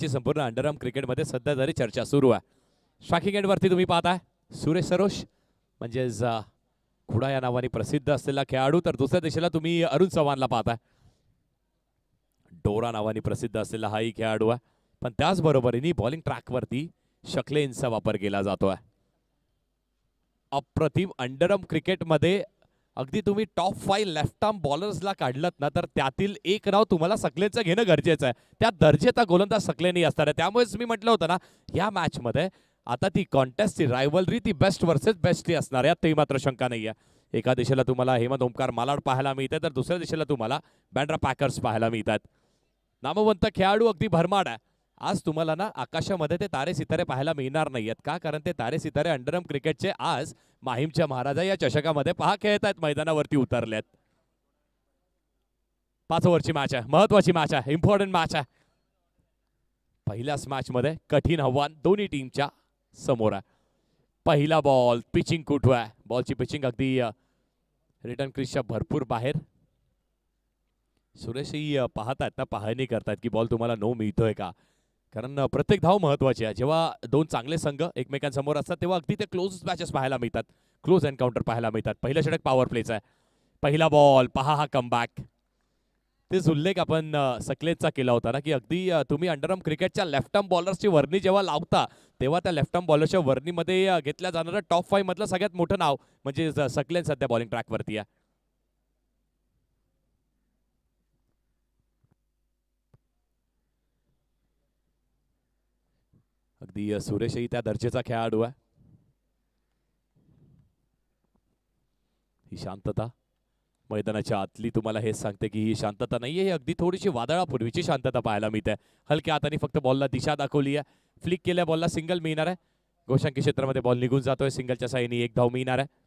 ची संपूर्ण अंडरआर्म क्रिकेटमध्ये सध्या तरी चर्चा सुरू आहे. स्ट्रायकिंग एंडवरती तुम्ही पाहताय सुरेश सरोश म्हणजेच खुडा या नावाने प्रसिद्ध असलेला खेळाडू, तर दुसऱ्या दिशेला तुम्ही अरुण चव्हाणला पाहताय. डोरा नावाने प्रसिद्ध असलेला हाही खेळाडू आहे. पण त्याचबरोबरीने बॉलिंग ट्रॅकवरती शकलेनचा वापर केला जातोय. अप्रतिम अंडरआर्म क्रिकेटमध्ये अगदी तुम्ही टॉप 5 लेफ्ट आर्म बॉलर्सला काढलत ना, तर त्यातील एक नाव तुम्हाला सकलेनचं घेणं गरजेचं आहे. त्या दर्जेचा गोलंदाज सकलेनही असणार आहे. त्यामुळेच मी म्हटलं होतं ना, या मॅचमध्ये आता ती कॉन्टेस्टची रायव्हलरी ती बेस्ट वर्सेस बेस्ट असणार आहे. ते मात्र शंका नाही आहे. एका दिशेला तुम्हाला हेमंत ओमकार मालाड पाहायला मिळते, तर दुसऱ्या दिशेला तुम्हाला बँड्रा पॅकर्स पाहायला मिळतात. नामवंत खेळाडू अगदी भरमाड आहे. आज तुम्हाला ना आकाशामध्ये ते तारे सितारे पाहायला मिळणार नाहीयेत. का? कारण ते तारे सितारे अंडरआर्म क्रिकेटचे आज माहीमच्या महाराजा या चषकामध्ये पहा खेळत आहेत, मैदानावरती उतरलेत. 5 ओव्हरची मॅच आहे, महत्वाची मॅच आहे, इम्पॉर्टंट मॅच आहे. पहिल्याच मॅच मध्ये कठीण आव्हान दोन्ही टीमच्या समोर आहे. पहिला बॉल, पिचिंग कुठे आहे? बॉलची पिचिंग अगदी रिटर्न क्रीजच्या भरपूर बाहेर. सुरेशही पाहतात ना, पाहणी करतात की बॉल तुम्हाला नो मिळतोय का? कारण प्रत्येक धाव महत्वाची आहे. जेव्हा दोन चांगले संघ एकमेकांसमोर असतात तेव्हा अगदी ते क्लोज मॅचेस पाहायला मिळतात, क्लोज एन्काउंटर पाहायला मिळतात. पहिलं षटक पॉवर प्लेचं आहे. पहिला बॉल पहा, हा कमबॅक. तेच उल्लेख आपण सकलेनचा केला होता ना, की अगदी तुम्ही अंडरआर्म क्रिकेटच्या लेफ्ट आर्म बॉलर्सची वर्णी जेव्हा लावता तेव्हा त्या लेफ्ट आर्म बॉलरच्या वर्णीमध्ये घेतल्या जाणारं टॉप 5 मधलं सगळ्यात मोठं नाव म्हणजे सकलेन सध्या बॉलिंग ट्रॅकवरती आहे. अगदी सुरेशही त्या दर्जेचा खेळाडू आहे. ही शांतता मैदानाच्या आतली तुम्हाला हेच सांगते की ही शांतता नाहीये, ही अगदी थोडीशी वादळापूर्वीची शांतता पाहायला मिळते. हलक्या हाताने फक्त बॉलला दिशा दाखवली आहे. फ्लिक केल्या बॉलला सिंगल मिळणार आहे. गोशांकी क्षेत्रामध्ये बॉल निघून जातोय. सिंगलच्या साहाय्याने एक धाव मिळणार आहे.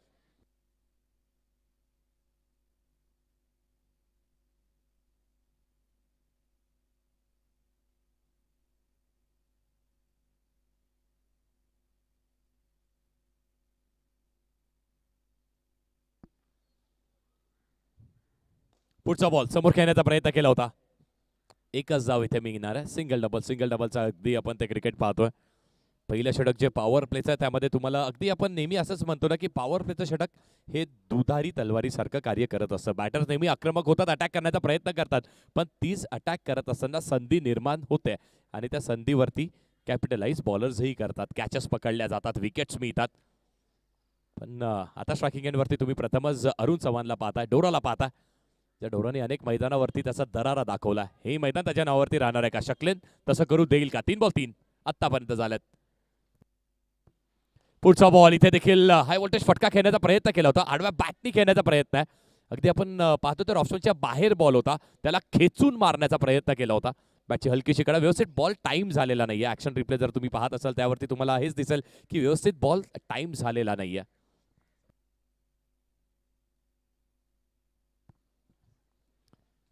पुढचा बॉल समोर खेळण्याचा प्रयत्न केला होता. एकच धाव इथे मिळणार आहे. सिंगल डबल, सिंगल डबलचा अगदी आपण ते क्रिकेट पाहतोय. पहिलं षटक जे पॉवर प्लेचं आहे त्यामध्ये तुम्हाला अगदी आपण नेहमी असंच म्हणतो ना, की पॉवर प्लेचं षटक हे दुधारी तलवारीसारखं कार्य करत असतं. बॅटर्स नेहमी आक्रमक होतात, अटॅक करण्याचा प्रयत्न करतात, पण तीच अटॅक करत असताना संधी निर्माण होते आणि त्या संधीवरती कॅपिटलाइज बॉलर्सही करतात. कॅचेस पकडल्या जातात, विकेट्स मिळतात. पण आता स्ट्रायकिंग एंडवरती तुम्ही प्रथमच अरुण चव्हाणला पाहताय, डोराला पाहताय. त्या डोराने अनेक मैदानावरती त्याचा दरारा दाखवला. हे मैदान त्याच्या नावावरती राहणार आहे का? शकलेन तसं करू देईल का? 3 बॉल 3 आतापर्यंत झाल्यात. पुढचा बॉल इथे देखील हाय व्होल्टेज फटका खेळण्याचा प्रयत्न केला होता. आडव्या बॅटनी खेळण्याचा प्रयत्न आहे. अगदी आपण पाहतो तर ऑप्शनच्या बाहेर बॉल होता, त्याला खेचून मारण्याचा प्रयत्न केला होता. बॅटची हलकीशी कडा, व्यवस्थित बॉल टाइम झालेला नाहीये. ऍक्शन रिप्ले जर तुम्ही पाहत असाल त्यावरती तुम्हाला हेच दिसेल की व्यवस्थित बॉल टाइम झालेला नाहीये.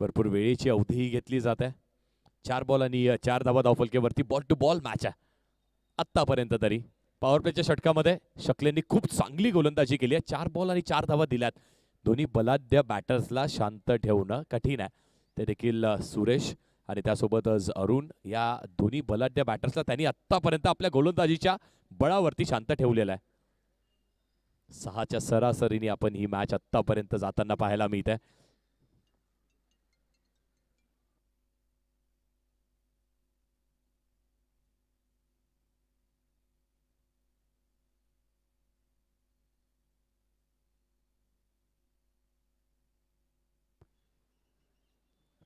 भरपूर वेळेची अवधीही घेतली जाते. 4 बॉल आणि 4 धावा धावफलकेवरती बॉल टू बॉल मॅच आहे आतापर्यंत तरी. पॉवर प्लेच्या षटकामध्ये शकलेननी खूप चांगली गोलंदाजी केली आहे. 4 बॉल आणि 4 धावा दिल्यात. दोन्ही बलाढ्य बॅटर्सला शांत ठेवणं कठीण आहे. ते देखील सुरेश आणि त्यासोबतच अरुण या दोन्ही बलाढ्य बॅटर्सला त्यांनी आतापर्यंत आपल्या गोलंदाजीच्या बळावरती शांत ठेवलेलं आहे. 6च्या सरासरीने आपण ही मॅच आतापर्यंत जाताना पाहायला मिळते.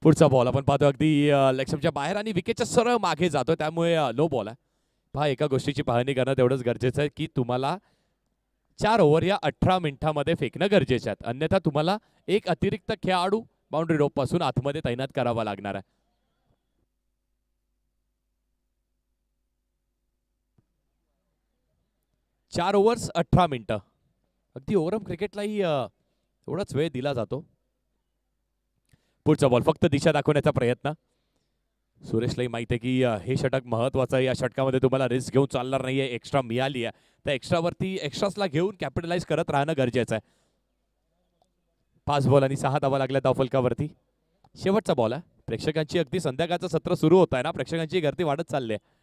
पुढचा बॉल आपण पाहतो अगदी लेगस्टंपच्या बाहेर आणि विकेटच्या सरळ मागे जातो, त्यामुळे नो बॉल आहे. पहा, एका गोष्टीची पाहणी करणं तेवढंच गरजेचं आहे की तुम्हाला 4 ओव्हर या 18 मिनिटांमध्ये फेकणं गरजेचं आहे. अन्यथा तुम्हाला एक अतिरिक्त खेळाडू बाउंड्री रोप पासून आतमध्ये तैनात करावा लागणार आहे. 4 ओव्हर्स 18 मिनिटं. अगदी ओव्हरआर्म क्रिकेटलाही एवढाच वेळ दिला जातो. पुढचा बॉल फक्त दिशा दाखवण्याचा प्रयत्न. सुरेशलाही माहिती आहे की हे षटक महत्वाचं आहे. या षटकामध्ये तुम्हाला रिस्क घेऊन चालणार नाहीये. एक्स्ट्रा मिळाली आहे, त्या एक्स्ट्रावरती एक्स्ट्रासला घेऊन कॅपिटलाइज करत राहणं गरजेचं आहे. 5 बॉल आणि 6 धावा लागल्या धावफलकावरती. शेवटचा बॉल आहे. प्रेक्षकांची अगदी संध्याकाळचं सत्र सुरू होत आहे ना, प्रेक्षकांची गर्दी वाढत चालली आहे.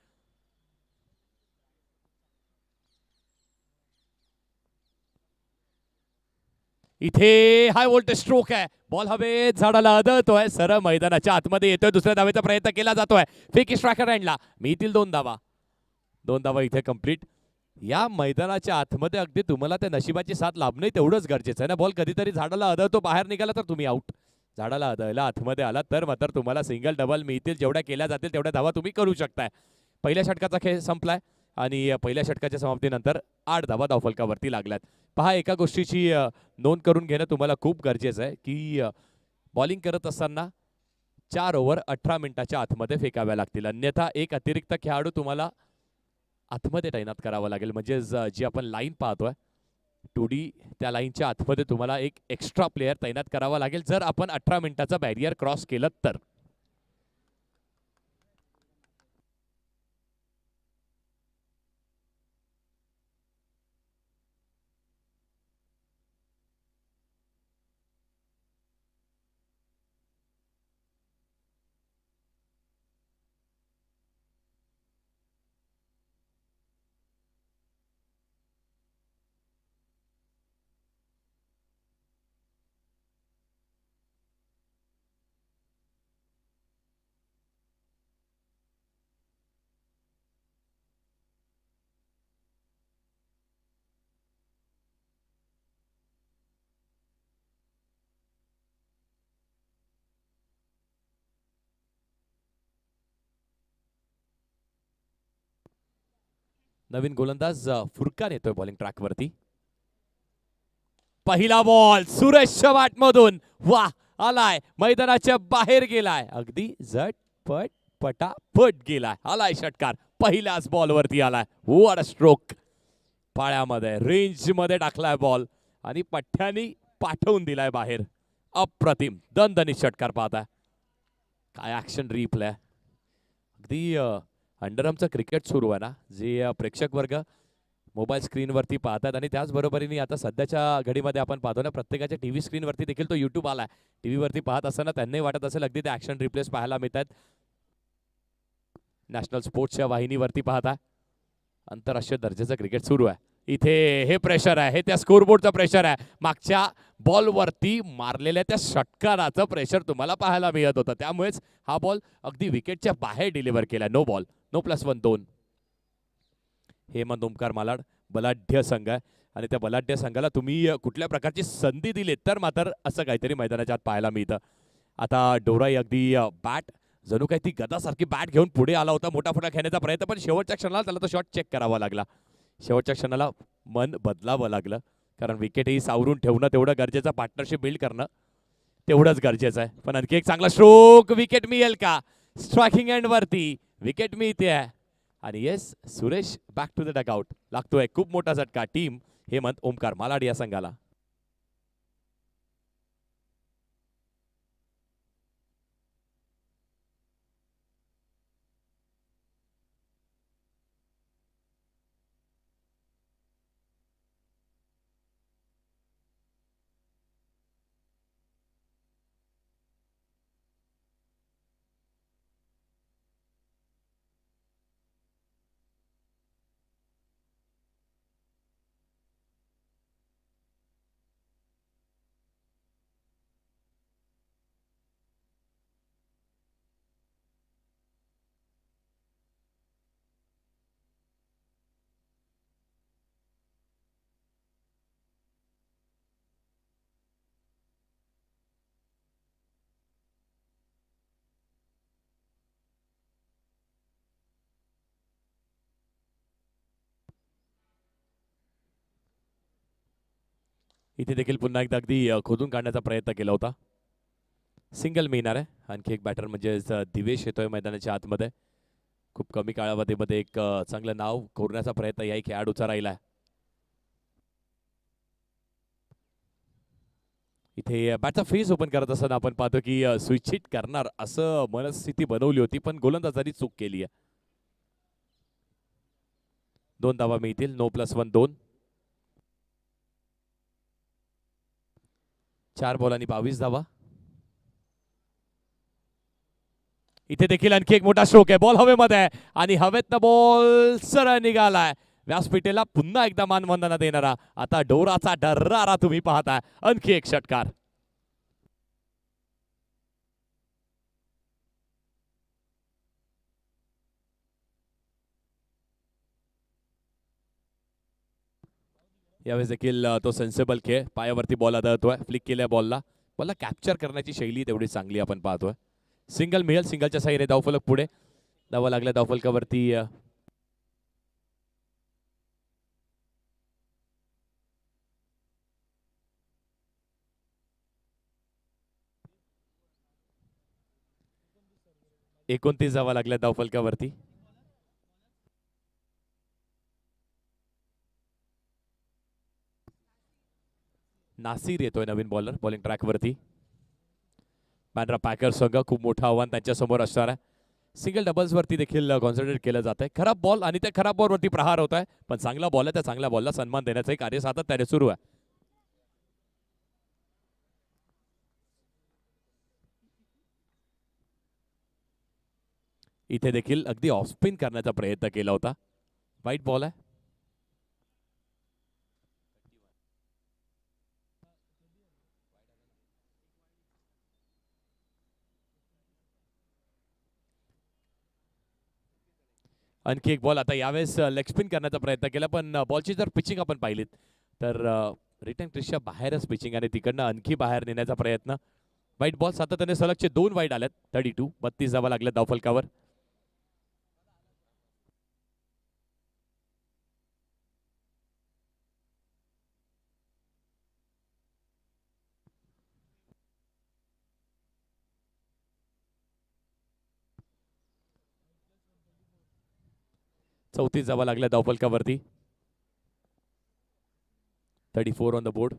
इथे हाय व्होल्टेज स्ट्रोक आहे. बॉल हवेत झाडाला आदळतोय, सरळ मैदानाच्या आतमध्ये येतोय. दुसऱ्या धावेचा प्रयत्न केला जातोय. फेक स्ट्रायकर हँडला मिळतील 2 धावा. 2 धावा इथे कंप्लीट. या मैदानाच्या आतमध्ये अगदी तुम्हाला त्या नशिबाची साथ लाभणं तेवढंच गरजेचं आहे ना. बॉल कधीतरी झाडाला आदळतो, बाहेर निघाला तर तुम्ही आउट. झाडाला आदळला आतमध्ये आला तर मात्र तुम्हाला सिंगल डबल मिळतील. जेवढ्या केल्या जातील तेवढ्या धावा तुम्ही करू शकताय. पहिल्या षटकाचा खेळ संपलाय आणि पहिल्या षटकाच्या समाप्तीनंतर 8 धावा धावफलकावरती लागल्यात. पहा, एका गोष्टीची नोंद करून घेणं तुम्हाला खूप गरजेचं आहे की बॉलिंग करत असताना 4 ओव्हर 18 मिनिटाच्या आतमध्ये फेकाव्या लागतील. अन्यथा एक अतिरिक्त खेळाडू तुम्हाला आतमध्ये तैनात करावा लागेल. म्हणजे जी आपण लाईन पाहतोय 2D, त्या लाईनच्या आतमध्ये तुम्हाला एक एक्स्ट्रा प्लेयर तैनात करावा लागेल जर आपण 18 मिनिटाचा बॅरियर क्रॉस केलं तर. नवीन गोलंदाज फुरकान येतोय बॉलिंग ट्रॅकवरती. पहिला बॉल सुरेश शवाट मधून, वा, आलाय मैदानाच्या बाहेर गेलाय. अगदी झटपट पटापट गेलाय, आलाय षटकार. पहिल्याच बॉलवरती आलाय. What a stroke. पाळ्यामध्ये रेंज मध्ये टाकलाय बॉल आणि पठ्ठ्यानी पाठवून दिलाय बाहेर. अप्रतिम दणदणीत षटकार पाहताय. काय ऍक्शन रिप्ले. अगदी अंडरआर्मचं क्रिकेट सुरू आहे ना, जे प्रेक्षक वर्ग मोबाईल स्क्रीनवरती पाहतात आणि त्याचबरोबरीने आता सध्याच्या घडीमध्ये आपण पाहतो ना, प्रत्येकाच्या टीव्ही स्क्रीनवरती देखील तो युट्यूब आलाय. टीव्हीवरती पाहत असताना त्यांनाही वाटत असेल अगदी ते ऍक्शन रिप्लेस पाहायला मिळतात. नॅशनल स्पोर्ट्सच्या वाहिनीवरती पाहता आंतरराष्ट्रीय दर्जाचं क्रिकेट सुरू आहे. इथे हे प्रेशर आहे, हे त्या स्कोरबोर्डचं प्रेशर आहे. मागच्या बॉलवरती मारलेल्या त्या षटकाराचं प्रेशर तुम्हाला पाहायला मिळत होतं. त्यामुळेच हा बॉल अगदी विकेटच्या बाहेर डिलिव्हर केला. No ball, no +1 2. Hemant Omkar Malad बलाढ्य संघ आहे आणि त्या बलाढ्य संघाला तुम्ही कुठल्या प्रकारची संधी दिली तर मात्र असं काहीतरी मैदानाच्या आत पाहायला मिळतं. आता डोराई अगदी बॅट जणू काही ती गदासारखी बॅट घेऊन पुढे आला होता, मोठा फटा खेळण्याचा प्रयत्न, पण शेवटच्या क्षणाला त्याला तो शॉट चेक करावा लागला. शेवटच्या क्षणाला मन बदलावं लागलं, कारण विकेटही सावरून ठेवणं तेवढं गरजेचं, पार्टनरशिप बिल्ड करणं तेवढंच गरजेचं आहे. पण आणखी एक चांगला स्ट्रोक, विकेट मिळेल का? स्ट्रायकिंग एंड वरती विकेट मिळते आहे आणि yes, Suresh back to the dugout. लागतोय खूप मोठा झटका टीम हेमंत ओमकार मालाड या संघाला. इथे देखील पुन्हा एकदा अगदी खोदून काढण्याचा प्रयत्न केला होता. सिंगल मिळणार आहे. आणखी एक बॅटर म्हणजे दिवेश येतोय मैदानाच्या आतमध्ये. खूप कमी कालावधीमध्ये एक चांगलं नाव कोरण्याचा प्रयत्न याही खेळाडूचा राहिला. इथे बॅटचा फेस ओपन करत असताना आपण पाहतो की स्विच हिट करणार असं मनस्थिती बनवली होती, पण गोलंदाजांनी चूक केली आहे. 2 धावा मिळतील. नो +1 2. 4 बॉल आणि 22 धावा. इथे देखील आणखी एक मोठा स्ट्रोक आहे. बॉल हवेमध्ये आहे आणि हवेतनं बॉल सरळ निघालाय. व्यासपीठेला पुन्हा एकदा मानवंदना देणारा आता डोराचा डर्रारा तुम्ही पाहताय. आणखी एक षटकार. यावेळेस देखील तो सेन्सेबल खेळ. पायावरती बॉल आदळतोय. फ्लिक केल्या बॉलला. बॉलला कॅप्चर करण्याची शैली तेवढी चांगली आपण पाहतोय. सिंगल मिळेल. सिंगलच्या साईने धावफलक पुढे. धावा लागल्या धावफलकावरती. एकोणतीस धावा लागल्या धावफलकावरती. नासिर येतोय नवीन बॉलर बॉलिंग ट्रॅकवरती. बँड्रा पॅकर्स संघ खूप मोठं आव्हान त्यांच्या समोर असणार आहे. सिंगल डबल्स वरती देखील कॉन्सन्ट्रेट केलं जात आहे. खराब बॉल आणि त्या खराब बॉलवरती प्रहार होत आहे. पण चांगला बॉल आहे. त्या चांगल्या बॉलला सन्मान देण्याचं कार्य सातत्याने सुरू आहे. इथे देखील अगदी ऑफ स्पिन करण्याचा प्रयत्न केला होता. वाईट बॉल आहे. आणखी एक बॉल. आता यावेळेस लेग स्पिन करण्याचा प्रयत्न केला पण बॉलची जर पिचिंग आपण पाहिलीत तर रिटर्न क्रिसच्या बाहेरच पिचिंग आणि तिकडनं आणखी बाहेर नेण्याचा प्रयत्न. वाईट बॉल. सातत्याने सलगचे 2 वाईट आल्यात. 32 32 धावा लागल्या धावफलकावर. चौतीस धावा लागल्या धावफलकावरती. 34 ऑन द बोर्ड.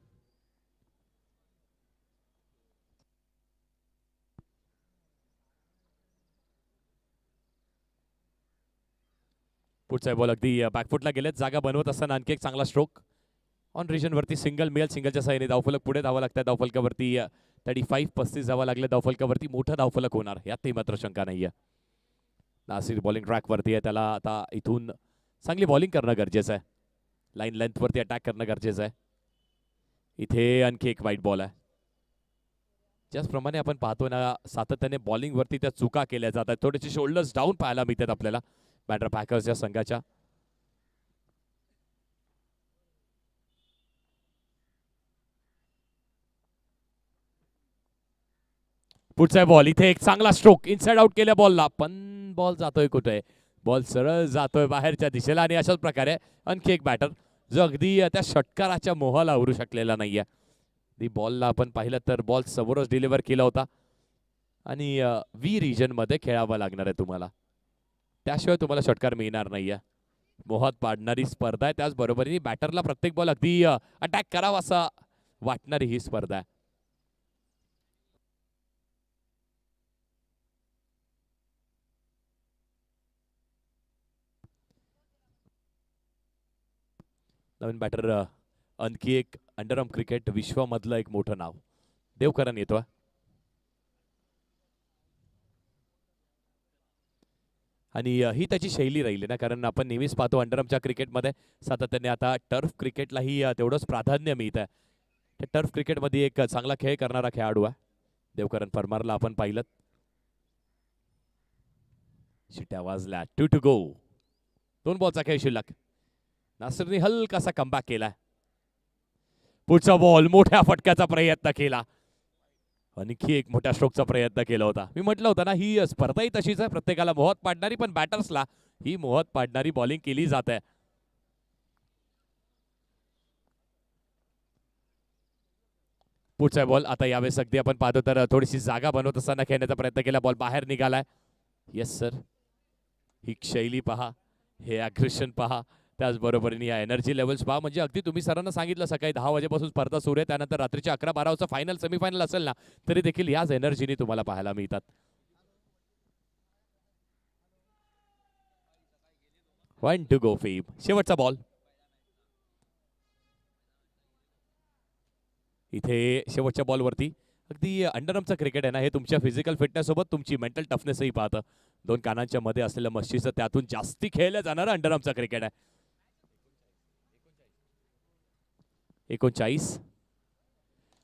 पुढचा बॉल अगदी बॅकफुटला गेलेत. जागा बनवत असताना आणखी एक चांगला स्ट्रोक. ऑन रिजन वरती सिंगल मिळेल. सिंगलच्या साईने धावफलक पुढे. धावा लागतात धावफलकावरती. 35 35 धावा लागल्या धावफलकावरती. मोठं धावफलक होणार यातही मात्र शंका नाहीये. नासिर बॉलिंग ट्रॅकवरती आहे. त्याला आता इथून चांगली बॉलिंग करणं गरजेचं आहे. लाईन लेंथवरती अटॅक करणं गरजेचं आहे. इथे आणखी एक वाईट बॉल आहे. ज्याप्रमाणे आपण पाहतो ना सातत्याने बॉलिंगवरती त्या चुका केल्या जातात. थोडेसे शोल्डर्स डाऊन पाहायला मिळतात आपल्याला बँड्रा पॅकर्स या संघाच्या. पुढचा बॉल. इथे एक चांगला स्ट्रोक. इनसाइड आउट केल्या बॉलला पण बॉल जातोय कुठे. बॉल सरळ जातोय बाहेरच्या दिशेला आणि अशाच प्रकारे आणखी एक बॅटर जो अगदी त्या षटकाराच्या मोहाला उरू शकलेला नाहीये. दी बॉलला आपण पाहिलं तर बॉल समोरच डिलिव्हर केला होता आणि व्ही रिजन मध्ये खेळावं लागणार आहे तुम्हाला. त्याशिवाय तुम्हाला षटकार मिळणार नाहीये. मोहात पाडणारी स्पर्धा आहे. त्याचबरोबरीने बॅटरला प्रत्येक बॉल अगदी अटॅक करावा असा वाटणारी ही स्पर्धा आहे. नवीन बॅटर आणखी एक अंडरआर्म क्रिकेट विश्वामधलं एक मोठं नाव देवकरन येतोय. आणि ही त्याची शैली राहिली ना कारण आपण नेहमीच पाहतो अंडरआर्मच्या क्रिकेटमध्ये सातत्याने आता टर्फ क्रिकेटलाही तेवढंच प्राधान्य मिळत आहे. त्या टर्फ क्रिकेटमध्ये एक चांगला खेळ करणारा खेळाडू आहे देवकरन परमारला आपण पाहिलं. शिट्या वाजल्या. 2 to go. 2 बॉलचा खेळ शिल्लक. नासिरने हलकासा कमबॅक केला. पुढचा बॉल. मोठ्या फटक्याचा प्रयत्न केला. आणखी एक मोठ्या स्ट्रोकचा प्रयत्न केला होता. मी म्हटलं होतं ना ही स्पर्धाही तशीच आहे. प्रत्येकाला मोहात पाडणारी पण बॅटर्सला ही मोहात पाडणारी बॉलिंग केली जात आहे. पुढचा बॉल. आता यावेळेस अगदी आपण पाहतो तर थोडीशी जागा बनवत असताना खेळण्याचा प्रयत्न केला. बॉल बाहेर निघालाय. Yes sir. ही शैली पहा. हे अग्रेशन पहा. त्याचबरोबरीने या एनर्जी लेवल्स पहा. म्हणजे अगदी तुम्ही सरांना सांगितलं सकाळी 10 वाजेपासून स्पर्धा सुरू आहे. त्यानंतर रात्रीच्या 11-12 वाजता फायनल सेमीफायनल असेल ना तरी देखील याच एनर्जीने तुम्हाला पाहायला मिळतात. 1 to go फेम. शेवटचा बॉल. इथे शेवटच्या बॉलवरती अगदी अंडरआर्मचं क्रिकेट आहे ना, हे तुमच्या फिजिकल फिटनेस सोबत तुमची मेंटल टफनेसही पाहतं. दोन कानांच्या मध्ये असलेलं मस्तीचं त्यातून जास्ती खेळलं जाणारं अंडरआर्मचं क्रिकेट आहे. 39.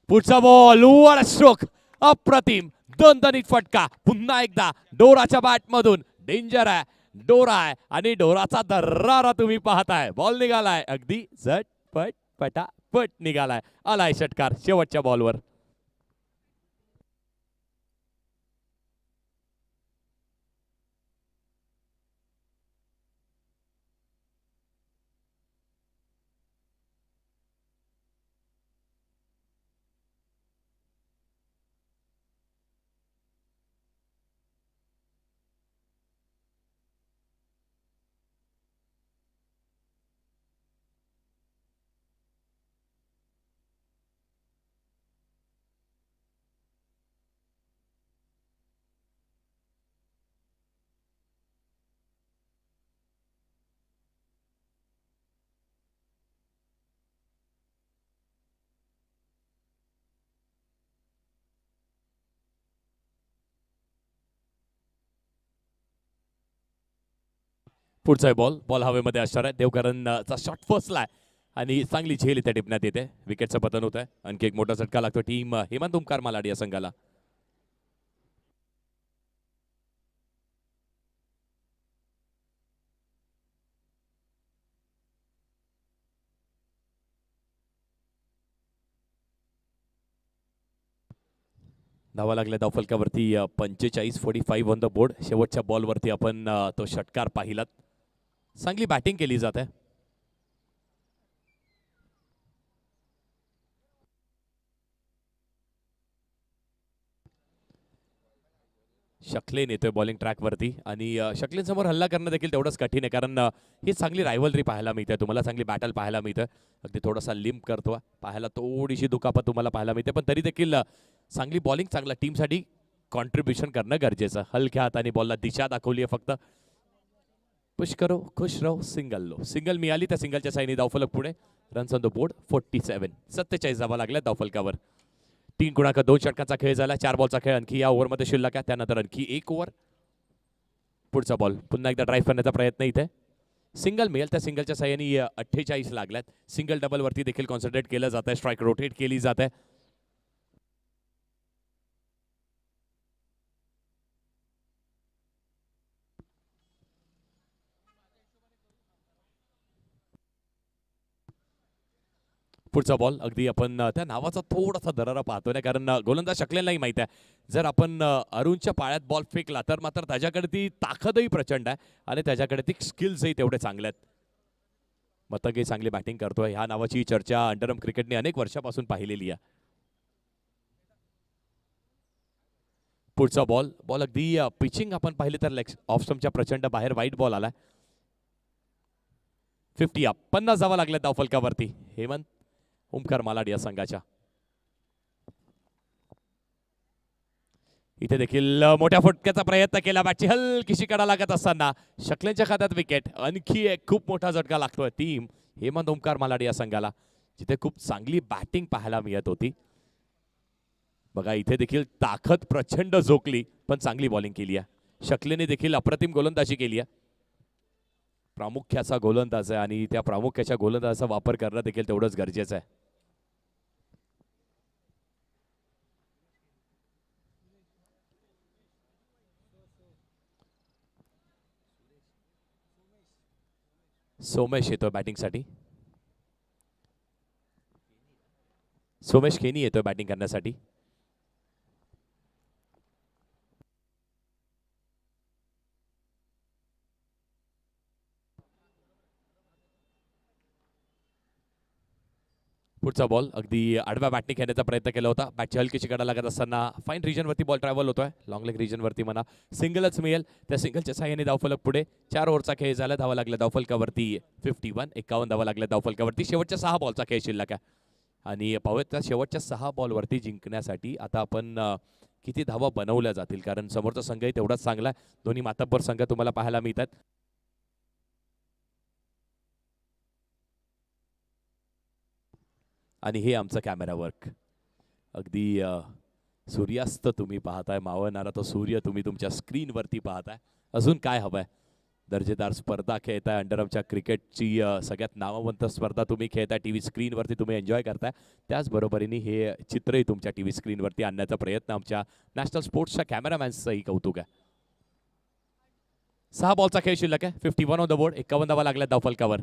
पुढचा बॉल वर स्ट्रोक अप्रतिम दणदणीत फटका पुन्हा एकदा डोराच्या बॅट मधून डेंजर आहे. डोरा आहे आणि डोराचा दर्रारा तुम्ही पाहताय. बॉल निघालाय अगदी झटपट पटापट निघालाय. आलाय षटकार शेवटच्या बॉलवर. पुढचा बॉल बॉल हवेमध्ये असणार आहे. देवकरणचा शॉट फसलाय आणि चांगली झेल इथे टिपण्यात येते. विकेटचं पतन होत आहे. आणखी एक मोठा झटका लागतो टीम हेमंत ओमकार मालाड या संघाला. धावा लागल्या धावफलकावरती 45-45 ऑन द बोर्ड. शेवटच्या बॉलवरती आपण तो षटकार पाहिलात. चांगली बॅटिंग केली जात आहे. शकलेन येतोय बॉलिंग ट्रॅकवरती आणि शकलेन समोर हल्ला करणं देखील तेवढंच कठीण आहे कारण ही चांगली रायव्हलरी पाहायला मिळते तुम्हाला. चांगली बॅटल पाहायला मिळतं. अगदी थोडासा लिंप करतो पाहायला थोडीशी दुखापत तुम्हाला पाहायला मिळते पण तरी देखील चांगली बॉलिंग चांगला टीमसाठी कॉन्ट्रीब्युशन करणं गरजेचं. हलक्या हाताने बॉलला दिशा दाखवली आहे फक्त. पुश करो खुश रहो सिंगल लो. सिंगल मिळाली त्या सिंगलच्या साईने धावफलक पुढे. Runs on the board 47. 47 धावा लागल्या धावफलकावर. 3-2 षटकांचा खेळ झाला. 4 बॉलचा खेळ आणखी या ओव्हरमध्ये शिल्लक आहे. त्यानंतर आणखी 1 ओव्हर. पुढचा बॉल पुन्हा एकदा ड्राईव्ह करण्याचा प्रयत्न इथे. सिंगल मिळेल त्या सिंगलच्या साह्याने 48 लागल्यात. सिंगल डबल वरती देखील कॉन्सन्ट्रेट केलं जात आहे. स्ट्राईक रोटेट केली जात आहे. पुढचा बॉल अगदी आपण त्या नावाचा थोडासा दरारा पाहतोय ना कारण गोलंदाज शकलेलाही माहित आहे. जर आपण अरुणच्या पायात बॉल फेकला तर मात्र त्याच्याकडे ती ताकदही प्रचंड आहे आणि त्याच्याकडे ती स्किल्सही तेवढे चांगले आहेत. मतंगी चांगली बॅटिंग करतोय. ह्या नावाची चर्चा अंडरआर्म क्रिकेटने अनेक वर्षापासून पाहिलेली आहे. पुढचा बॉल बॉल अगदी पिचिंग आपण पाहिले तर लेग ऑफ स्टंपच्या प्रचंड बाहेर वाईट बॉल आला. 50 50 धावा लागल्या धावफलकावरती हेमंत ओमकार मालाड या संघाच्या. इथे देखील मोठ्या फटक्याचा प्रयत्न केला. बॅटची हलकीशी कडा लागत असताना शकलेंच्या खात्यात विकेट. आणखी एक खूप मोठा झटका लागतोय टीम हेमंत ओमकार मालाड या संघाला जिथे खूप चांगली बॅटिंग पाहायला मिळत होती. बघा इथे देखील ताकद प्रचंड झोकली पण चांगली बॉलिंग केली आहे. शकलेने देखील अप्रतिम गोलंदाजी केली आहे. प्रामुख्याचा गोलंदाज आहे आणि त्या प्रामुख्याच्या गोलंदाजाचा वापर करणं देखील तेवढंच गरजेचं आहे. सोमेश येतोय बॅटिंगसाठी. सोमेश खेनी येतोय बॅटिंग करण्यासाठी. पुढचा बॉल अगदी आडव्या बॅटने खेळण्याचा प्रयत्न केला होता. बॅटची हलकीची कडा लागत असताना फाईन रिजनवरती बॉल ट्रॅव्हल होतोय. लॉंग लेग रिजनवरती म्हणा. सिंगलच मिळेल त्या सिंगलच्या साह्याने धावफलक पुढे. 4 ओव्हरचा खेळ झाला. धावा लागल्या धावफलकावरती 51. 51 धावा लागल्या धावफलकावरती. शेवटच्या 6 बॉलचा खेळ शिल्लक आहे आणि पाहूयात त्या शेवटच्या 6 बॉलवरती जिंकण्यासाठी आता आपण किती धावा बनवल्या जातील कारण समोरचा संघही तेवढाच चांगला आहे. दोन्ही मातब्बर संघ तुम्हाला पाहायला मिळतात. आणि हे आमचं कॅमेरा वर्क अगदी सूर्यास्त तुम्ही पाहताय, मावळणारा तो सूर्य तुम्ही तुमच्या स्क्रीनवरती पाहताय. अजून काय हवंय? दर्जेदार स्पर्धा खेळताय, अंडरआर्मच्या क्रिकेटची सगळ्यात नामवंत स्पर्धा तुम्ही खेळताय, टीव्ही स्क्रीनवरती तुम्ही एन्जॉय करताय. त्याचबरोबरीने हे चित्रही तुमच्या टीव्ही स्क्रीनवरती आणण्याचा प्रयत्न आमच्या नॅशनल स्पोर्ट्सच्या कॅमेरामॅन्सचंही कौतुक आहे. 6 बॉलचा खेळ शिल्लक आहे. 51 ऑन द बोर्ड. 51 धावा लागल्या धावफलकावर.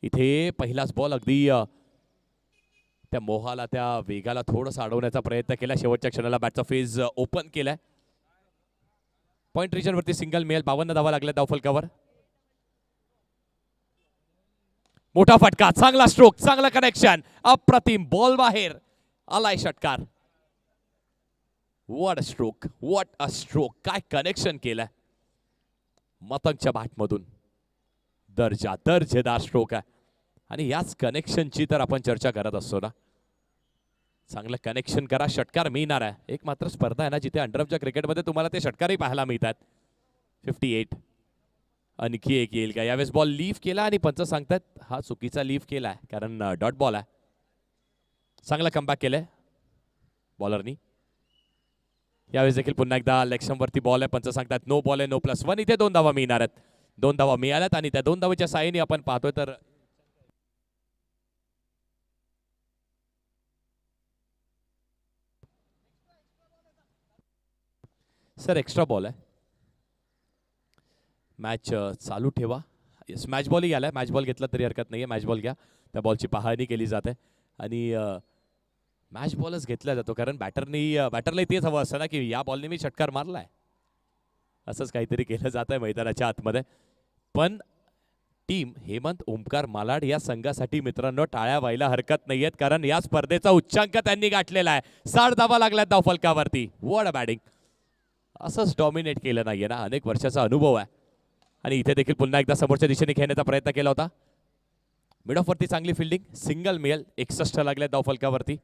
इथे पहिलाच बॉल अगदी त्या मोहाला, त्या वेगाला थोडंसं अडवण्याचा प्रयत्न केला. शेवटच्या क्षणाला बॅटचा फेज ओपन केलाय. पॉइंट रिजनवरती सिंगल मिळेल. 52 धावा लागल्या धावफलकावर. मोठा फटका, चांगला स्ट्रोक, चांगला कनेक्शन, अप्रतिम बॉल बाहेर आलाय षटकार. What a stroke, what a stroke. काय कनेक्शन केलंय मतंगच्या बॅटमधून. दर्जेदार स्ट्रोक आहे आणि याच कनेक्शनची तर आपण चर्चा करत असतो ना. चांगलं कनेक्शन करा, षटकार मिळणार आहे. एक मात्र स्पर्धा आहे ना जिथे अंडरआर्मच्या क्रिकेटमध्ये तुम्हाला ते षटकारही पाहायला मिळतात. 58. आणखी एक येईल का? यावेळेस बॉल लीफ केला आणि पंच सांगतात हा चुकीचा लीफ केलाय कारण डॉट बॉल आहे. चांगला कमबॅक केलंय बॉलरनी. यावेळेस देखील पुन्हा एकदा लेगस्टंपवरती बॉल आहे. पंच सांगतात नो बॉल आहे, नो +1. इथे 2 धावा मिळणार आहेत. 2 धावा मिळाल्यात आणि त्या 2 धावेच्या साहाय्याने आपण पाहतोय तर सर एक्स्ट्रा बॉल आहे. मॅच चालू ठेवा. येस, मॅच बॉलही आलाय. मॅच बॉल घेतला तरी हरकत नाहीये. मॅच बॉल घ्या. त्या बॉलची पाहणी केली जाते आणि मॅच बॉलच घेतला जातो कारण बॅटरलाही तेच हवं असतं ना की या बॉलने मी षटकार मारलाय. असंच काहीतरी केलं जात आहे मैदानाच्या आतमध्ये. पण टीम हेमंत ओमकार मालाड या संघासाठी मित्रांनो टाळ्या व्हायला हरकत नाहीयेत कारण या स्पर्धेचा उच्चांक त्यांनी गाठलेला आहे. 60 धावा लागल्यात धावफलकावरती. What a batting. असंच डॉमिनेट केलं नाहीये ना. अनेक वर्षाचा अनुभव आहे आणि इथे देखील पुन्हा एकदा समोरच्या दिशेने खेळण्याचा प्रयत्न केला होता. मिड ऑफ वरती चांगली फिल्डिंग. सिंगल मिळेल. 61 लागल्या धावफलकावरती.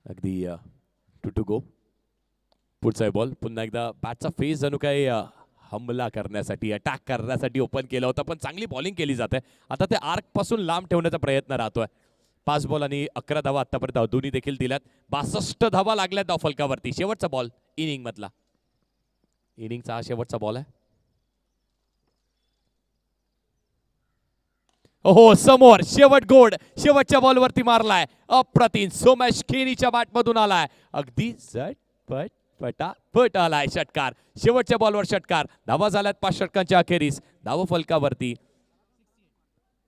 अगदी टू गो. पुढचा बॉल. पुन्हा एकदा बॅटचा फेस जणू काही हमला करण्यासाठी, अटॅक करण्यासाठी ओपन केला होता पण चांगली बॉलिंग केली जाते. आता ते आर्क पासून लांब ठेवण्याचा प्रयत्न राहतोय. 5 बॉल आणि 11 धावा आतापर्यंत दोन्ही देखील दिल्यात. 62 धावा लागल्यात धावफलकावरती. शेवटचा बॉल इनिंग मधला. इनिंगचा हा शेवटचा बॉल आहे. हो समोर शेवट गोड. शेवटच्या बॉलवरती मारलाय. अप्रतिम. सोमेश खेनीच्या बॅटमधून आलाय. अगदी झटपट पटापट आलाय षटकार. शेवटच्या बॉलवर षटकार. धावा झाल्यात 5 षटकांच्या अखेरीस. धावफलकावरती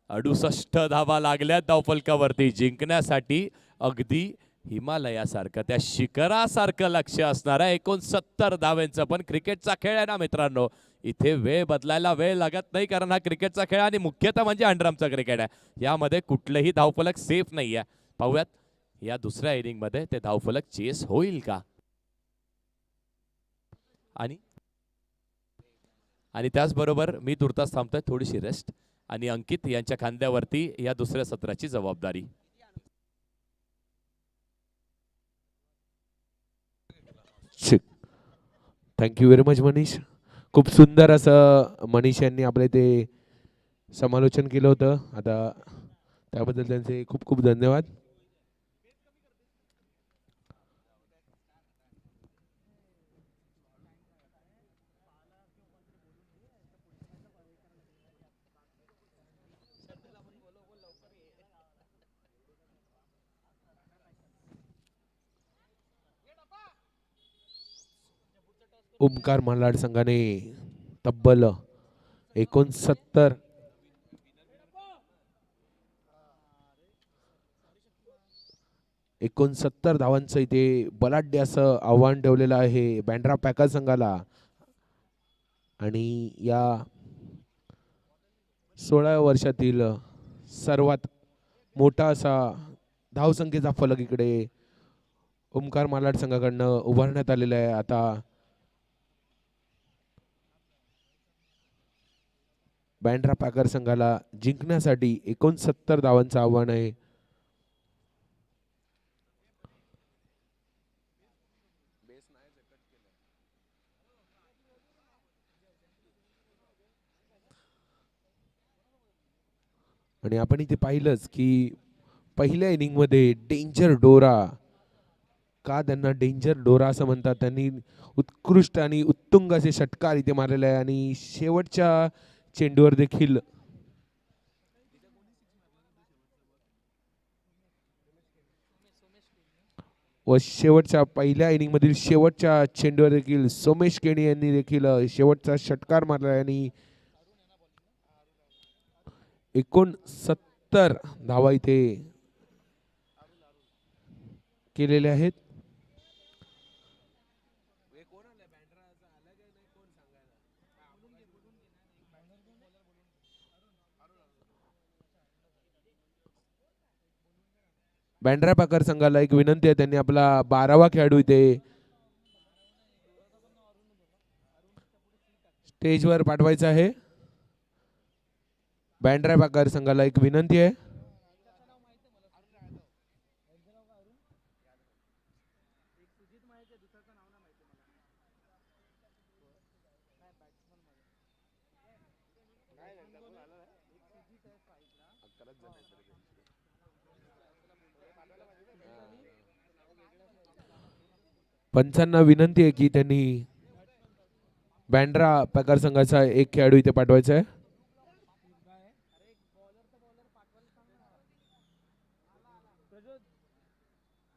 68 धावा लागल्यात धावफलकावरती. जिंकण्यासाठी अगदी हिमालयासारखं, त्या शिखरासारखं लक्ष असणार आहे. 69 धावांचं. पण क्रिकेटचा खेळ आहे ना मित्रांनो, इथे वेळ बदलायला वेळ लागत नाही कारण हा क्रिकेटचा खेळ आणि मुख्यतः म्हणजे अंडरआर्मचा क्रिकेट आहे. यामध्ये कुठलंही धावफलक सेफ नाही आहे. पाहूयात या दुसऱ्या इनिंग मध्ये ते धावफलक चेस होईल का. आणि त्याचबरोबर मी तुर्तास थांबतोय. थोडीशी रेस्ट आणि अंकित यांच्या खांद्यावरती या दुसऱ्या सत्राची जबाबदारी. Thank you very much Manish. खूप सुंदर असं मनीष यांनी आपले ते समालोचन केलं होतं. आता त्याबद्दल त्यांचे खूप खूप धन्यवाद. ओमकार मालाड संघाने तब्बल 69 धावांचं इथे बलाढ्य असं आव्हान ठेवलेलं आहे बँड्रा पॅकर्स संघाला. आणि या 16 वर्षातील सर्वात मोठा असा धावसंख्येचा फलक इकडे ओमकार मालाड संघाकडनं उभारण्यात आलेला आहे. आता बँड्रा पॅकर संघाला जिंकण्यासाठी 69 धावांचं आव्हान आहे. आणि आपण इथे पाहिलंच की पहिल्या इनिंगमध्ये डेंजर डोरा, का त्यांना डेंजर डोरा असं म्हणतात, त्यांनी उत्कृष्ट आणि उत्तुंग असे षटकार इथे मारलेले आहे आणि शेवटच्या चेंडूवर देखील व शेवटच्या पहिल्या इनिंग मधील शेवटच्या चेंडूवर देखील सोमेश केणी यांनी देखील शेवटचा षटकार मारला आणि 69 धावा इथे केलेले आहेत. बँड्रा पाकर संघाला एक विनंती आहे, त्यांनी आपला 12वा खेळाडू इथे स्टेजवर पाठवायचा आहे. बँड्रा पाकर संघाला एक विनंती आहे. पंचांना विनंती आहे की त्यांनी बँड्रा प्रकार संघाचा एक खेळाडू इथे पाठवायचा आहे.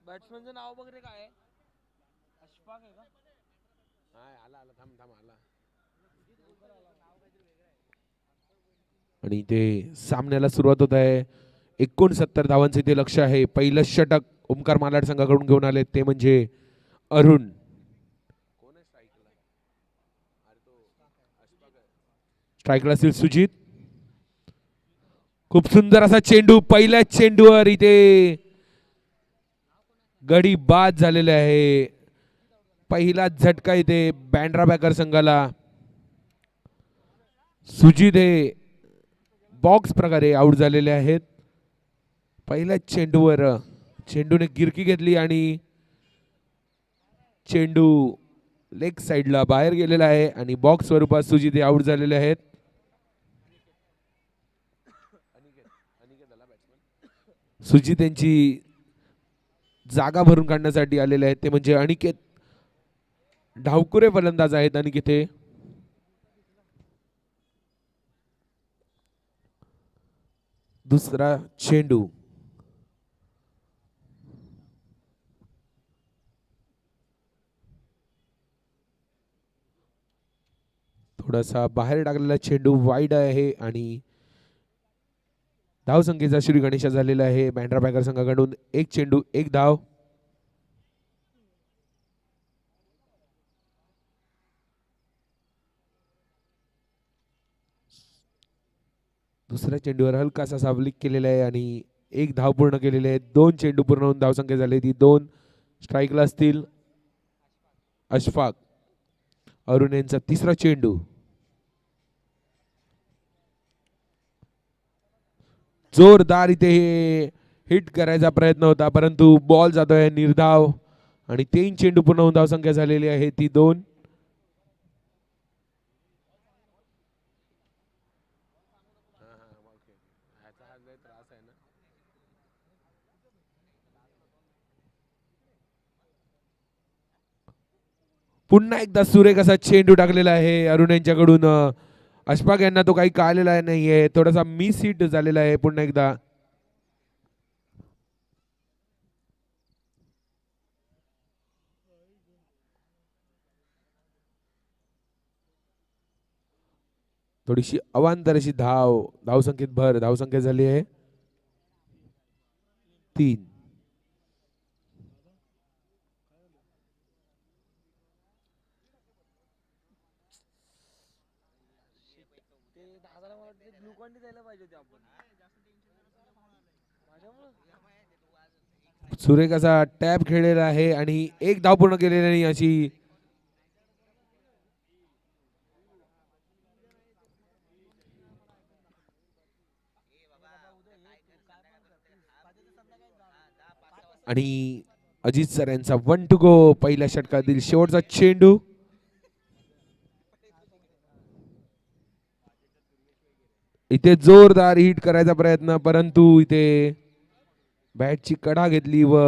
बॅट्समनचं नाव वगैरे काय आहे? अशफाक आहे का? आणि ते सामन्याला सुरुवात होत आहे. 69 धावांचे ते लक्ष आहे. पहिलं षटक ओमकार मालाड संघाकडून घेऊन आले ते म्हणजे अरुण. स्ट्राईकला असतील सुजित. खूप सुंदर असा चेंडू, पहिल्या चेंडूवर इथे गडी बाद झालेले आहे. पहिला झटका इथे बँड्रा बॅकर संघाला. सुजित हे बॉक्स प्रकारे आउट झालेले आहेत. पहिल्या चेंडूवर चेंडूने गिरकी घेतली आणि चेंडू लेग साइडला बाहेर गेलेला आहे आणि बॉक्स स्वरूपात सुजित हे आउट झालेले आहेत. सुजित यांची जागा भरून काढण्यासाठी आलेले आहेत ते म्हणजे अनिकेत. डावकुरे फलंदाज आहेत अनिकेत हे. दुसरा चेंडू थोडासा बाहेर टाकलेला चेंडू वाईड आहे आणि धावसंख्येचा श्री गणेशा झालेला आहे. बँड्रा बॅकर संघाकडून एक चेंडू एक धाव. दुसऱ्या चेंडूवर हलकासा सावलीक केलेला आहे आणि एक धाव पूर्ण केलेले आहे. 2 चेंडू पूर्ण होऊन धावसंख्या झाली ती 2. स्ट्राईकला असतील अशफाक. अरुण यांचा तिसरा चेंडू. जोरदार इथे हिट करायचा प्रयत्न होता परंतु बॉल जातोय निर्धाव आणि 3 चेंडू पूर्ण होऊन धावसंख्या झालेली आहे ती 2. पुन्हा एकदा सुरेख असा चेंडू टाकलेला आहे अरुण यांच्याकडून. अशफाक यांना तो काही कळलेला नाहीये. थोडासा मिस हिट झालेला आहे पुन्हा एकदा. थोडीशी अवांतर अशी धावसंख्येत भर. धावसंख्या झाली आहे 3. ग्लुकॉन डी द्यायला पाहिजे होती आपण. सुरेख असा टॅप खेळलेला आहे आणि एक धाव पूर्ण केलेली नाही अशी आणि अजित सर यांचा 1 टू गो. पहिल्या षटकातील शेवटचा चेंडू. इथे जोरदार हिट करायचा प्रयत्न, परंतु इथे बॅटची कडा घेतली व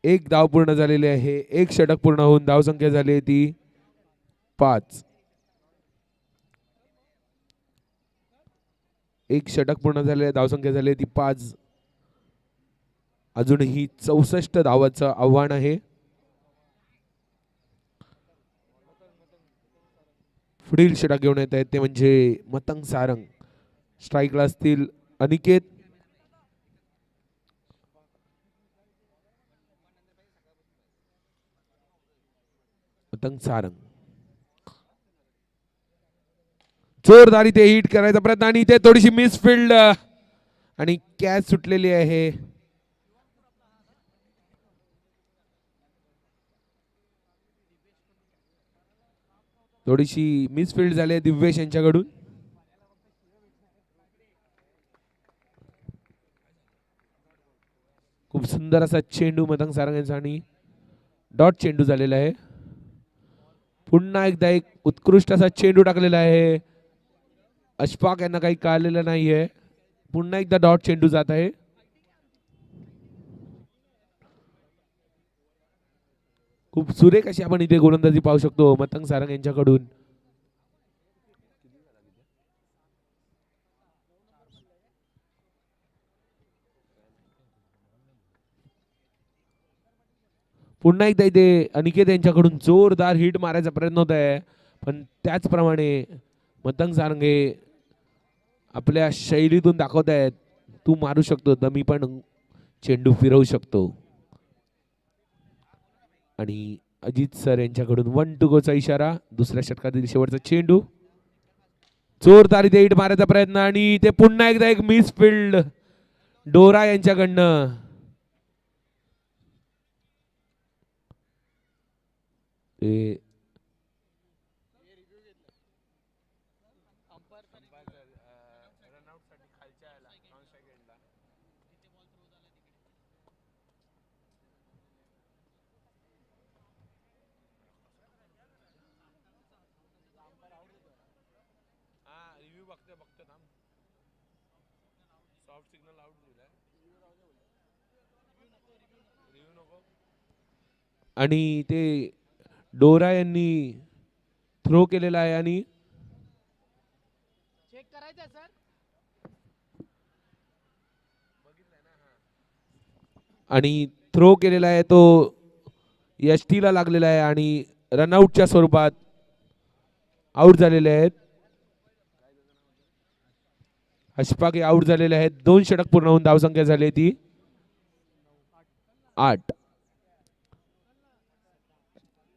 एक धाव पूर्ण झालेली आहे. एक षटक पूर्ण होऊन धावसंख्या झाली आहे ती 5. एक षटक पूर्ण झाले, धावसंख्या झाली आहे ती 5. अजूनही 64 धावाचं आव्हान आहे. पुढील षटक घेऊन येत आहेत ते म्हणजे मतंग सारंग. स्ट्राईकला असतील अनिकेत, मतंग सारंग. जोरदार इथे हिट करायचा प्रयत्न आणि इथे थोडीशी मिसफिल्ड आणि कॅच सुटलेली आहे. थोडीशी मिसफिल्ड झाली आहे दिव्येश यांच्याकडून. खूप सुंदर असा चेंडू मतंग सारंग यांचा आणि डॉट चेंडू झालेला आहे. पुन्हा एकदा एक उत्कृष्ट असा चेंडू टाकलेला आहे. अशफाक यांना काही कळलेलं नाहीये. पुन्हा एकदा डॉट चेंडू जात आहे. खूप सुरेख अशी आपण इथे गोलंदाजी पाहू शकतो मतंग सारंग यांच्याकडून. पुन्हा एकदा इथे अनिकेत यांच्याकडून जोरदार हिट मारायचा प्रयत्न होत आहे, पण त्याचप्रमाणे मतंग सारंगे आपल्या शैलीतून दाखवत आहेत तू मारू शकतो तर मी पण चेंडू फिरवू शकतो. आणि अजित सर यांच्याकडून 1 to go चा इशारा. दुसऱ्या षटकातील शेवटचा चेंडू. जोरदार इथे हिट मारायचा प्रयत्न आणि ते पुन्हा एकदा एक मिस फील्ड डोरा यांच्याकडनं. ते आणि ते डोरा यांनी थ्रो केलेला आहे आणि चेक करायचं सर. आणि थ्रो केलेला आहे तो यष्टीला लागलेला आहे आणि रनआउटच्या स्वरूपात आउट झालेले आहेत. अशफाक आउट झालेले आहेत. 2 षटक पूर्ण होऊन धावसंख्या झाली ती 8.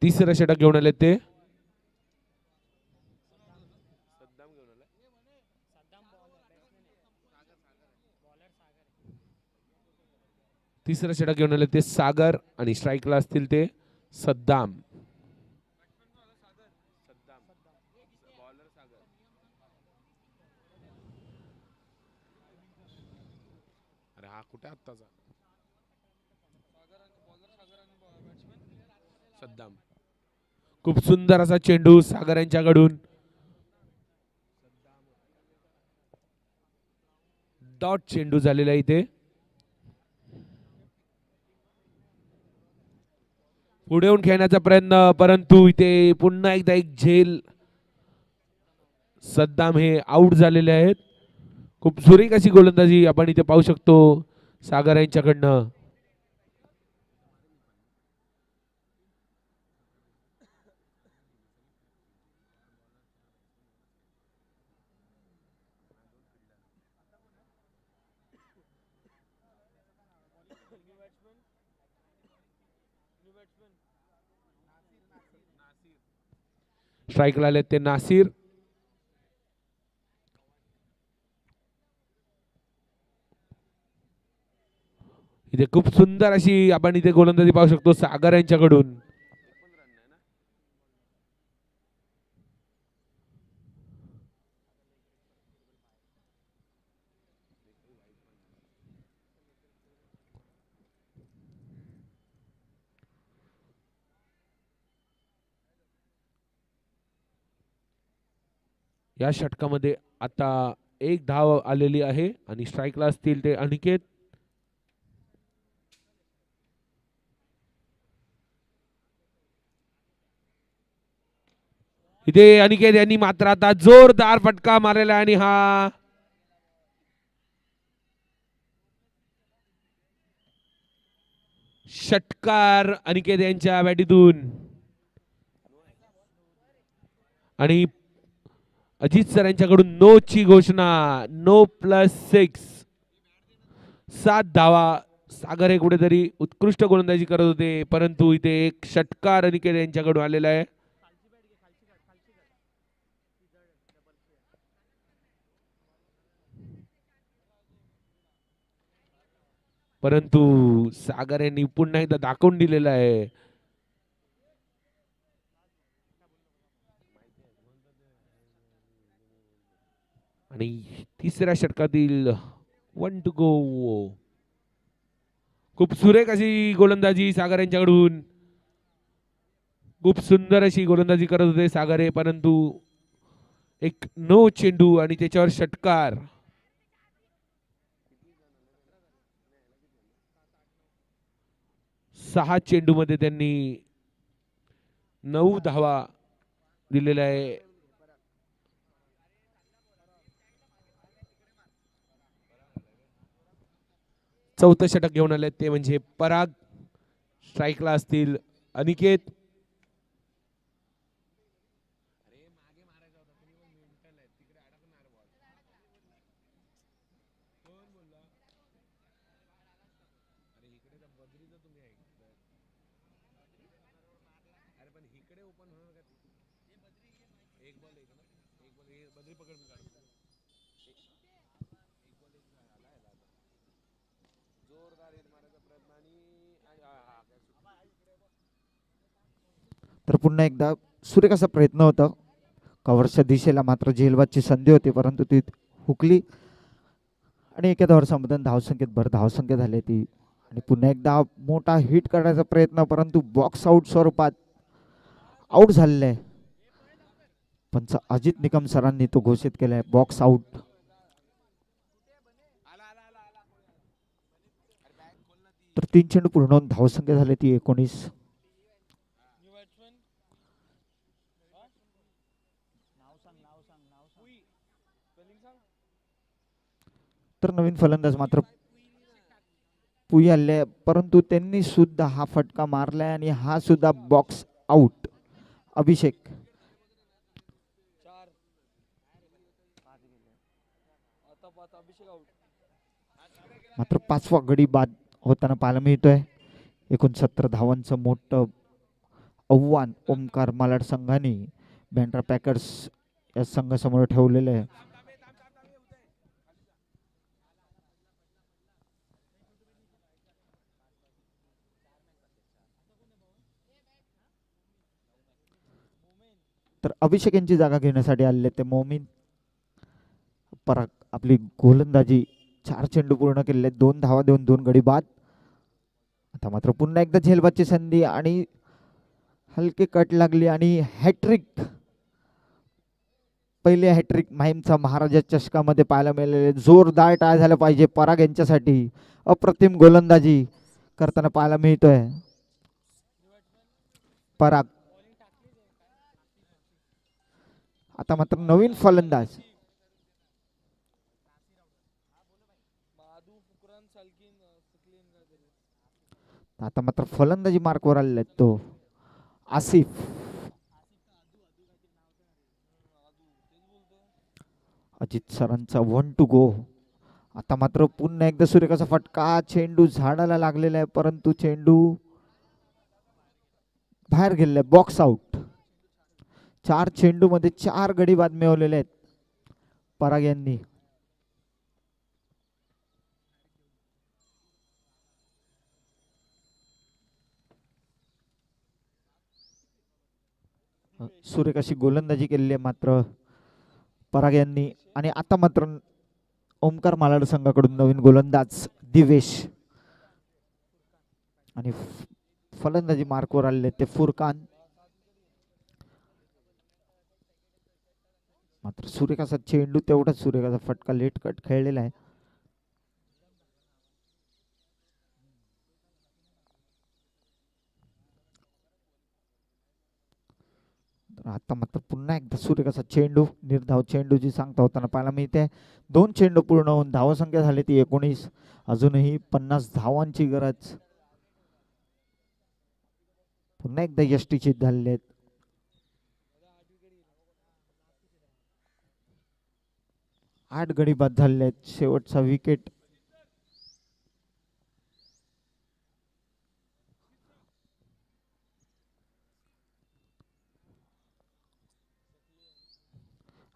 तिसरं षटक घेऊन आले ते. तिसरं षटक घेऊन आले ते सागर आणि स्ट्राईकला असतील ते सद्दाम. अरे हा कुठे आत्ताचा सद्दाम. खूप सुंदर असा चेंडू सागर यांच्याकडून. डॉट चेंडू झालेला इथे. पुढे येऊन खेळण्याचा प्रयत्न, परंतु इथे पुन्हा एकदा एक झेल. सद्दाम हे आउट झालेले आहेत. खूप सुरेख अशी गोलंदाजी आपण इथे पाहू शकतो सागर यांच्याकडनं. स्ट्राईकला आले ते नासिर. इथे खूप सुंदर अशी आपण इथे गोलंदाजी पाहू शकतो सागर यांच्याकडून. या षटकामध्ये आता एक धाव आलेली आहे आणि स्ट्राईकला असतील ते अनिकेत. इथे अनिकेत यांनी मात्र आता जोरदार फटका मारलेला आहे आणि हा षटकार अनिकेत यांच्या बॅटीतून. आणि अजित सर यांच्याकडून नो ची घोषणा. नो +6. 7 धावा. सागर हे कुठेतरी उत्कृष्ट गोलंदाजी करत होते, परंतु इथे एक षटकार अनिकेत यांच्याकडून आलेला आहे. परंतु सागर यांनी पुन्हा एकदा दाखवून दिलेला आहे. आणि तिसऱ्या षटकातील 1 टू गो. खूप सुरेख अशी गोलंदाजी सागर यांच्याकडून. खूप सुंदर अशी गोलंदाजी करत होते सागर हे, परंतु एक नो चेंडू आणि त्याच्यावर षटकार. सहा चेंडू मध्ये त्यांनी 9 धावा दिलेल्या आहे. चौथं षटक घेऊन आले ते म्हणजे पराग. स्ट्राईकला असतील अनिकेत. तर पुन्हा एकदा सुरेख असा प्रयत्न होता कव्हरच्या दिशेला, मात्र झेलबादची संधी होती परंतु ती हुकली आणि एका धावसंपादन धावसंख्येत भर धावसंख्या झाली ती. आणि पुन्हा एकदा मोठा हिट करण्याचा प्रयत्न, परंतु बॉक्स आउट स्वरूपात आउट झालेला आहे. पंच अजित निकम सरांनी तो घोषित केलाय बॉक्स आउट. तर 3 चेंडू पूर्ण होऊन धावसंख्या झाली ती 19. तर नवीन फलंदाज मात्र पुई आले, परंतु त्यांनी सुद्धा हा फटका मारलाय आणि हा सुद्धा बॉक्स आउट. अभिषेक मात्र 5वा गडी बाद होताना पाहायला मिळतोय. 69 धावांचं मोठं आव्हान ओमकार मालाड संघाने बँड्रा पॅकर्स या संघासमोर ठेवलेलं आहे. तर अभिषेक यांची जागा घेण्यासाठी आलेले ते मोमीन. पराग आपली गोलंदाजी 4 चेंडू पूर्ण केलेले, 2 धावा देऊन 2 गडी बाद. आता मात्र पुन्हा एकदा झेलबादची संधी आणि हलके कट लागली आणि हॅट्रिक. पहिले हॅट्रिक माहीमचा महाराजा चषकामध्ये पाहायला मिळालेले. जोरदार टाळ झालं पाहिजे पराग यांच्यासाठी. अप्रतिम गोलंदाजी करताना पाहायला मिळतोय पराग. आता मात्र नवीन फलंदाज आता मात्र फलंदाजी मार्कवर आलेला आहे तो आसिफ. अजित सरांचा 1 टू गो. आता मात्र पुन्हा एकदा सुरेखाचा फटका. चेंडू झाडाला लागलेला आहे, परंतु चेंडू बाहेर गेलेला आहे. Box out. 4 चेंडू मध्ये 4 गडी बाद मिळवलेले आहेत पराग यांनी. सुरेख अशी गोलंदाजी केलेली आहे मात्र पराग यांनी. आणि आता मात्र ओमकार मालाड संघाकडून नवीन गोलंदाज दिवेश आणि फलंदाजी मार्कवर आलेले ते फुरकान. मात्र सुरेखाचा चेंडू तेवढाच सुरेखाचा फटका लेट कट खेळलेला आहे. तर आता मात्र पुन्हा एकदा सुरेखाचा चेंडू निर्धाव चेंडूची सांगता होताना पाहायला मिळते. 2 चेंडू पूर्ण होऊन धावसंख्या झाली ती 19. अजूनही 50 धावांची गरज. पुन्हा एकदा यष्टीचित झालेले आहेत. आठ गडी बाद झालेले आहेत. शेवटचा विकेट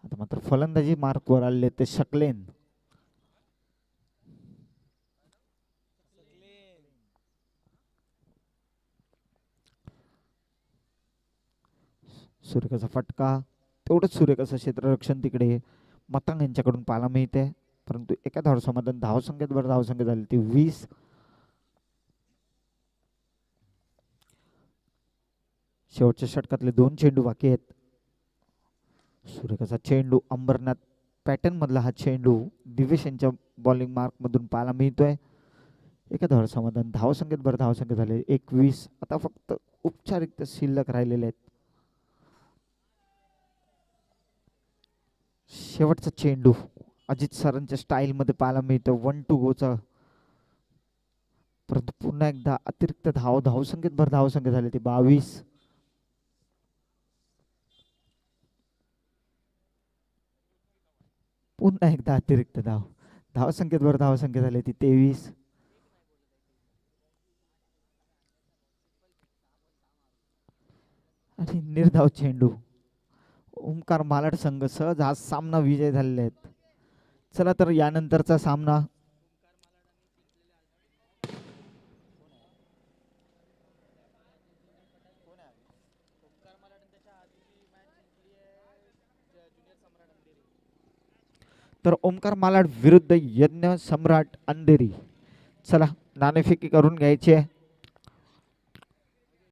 आता मात्र फलंदाजी मार्कवर आले ते शकलेन. सुरेखाचा फटका तेवढंच सुरेखाचं क्षेत्ररक्षण तिकडे मतंग यांच्याकडून पाहायला मिळते. परंतु एका धाव समाधान धावसंख्येत बरं धावसंख्या झाली ती 20. शेवटच्या षटकातले 2 चेंडू बाकी आहेत. सुरेखाचा चेंडू अंबरनाथ पॅटर्न मधला हा चेंडू दिवेश यांच्या बॉलिंग मार्क मधून पाहायला मिळतोय. एका धाव समाधान धावसंख्येत बरं धावसंख्या झाले 21. आता फक्त उपचारिक शिल्लक राहिलेले आहेत. शेवटचा चेंडू अजित सरांच्या स्टाईल मध्ये पाहायला मिळतं 1 to goचा. परंतु पुन्हा एकदा अतिरिक्त धावसंख्येत भर धावसंख्या झाली ती 22. पुन्हा एकदा अतिरिक्त धावसंख्येत भर धावसंख्या झाली ती 23. आणि निर्धाव चेंडू ओमकार मालाड संघ सहज हा सामना विजय झालेले आहेत. चला तर यानंतरचा सामना तर ओमकार मालाड विरुद्ध यज्ञ सम्राट अंधेरी. चला नाणेफेकी करून घ्यायची आहे.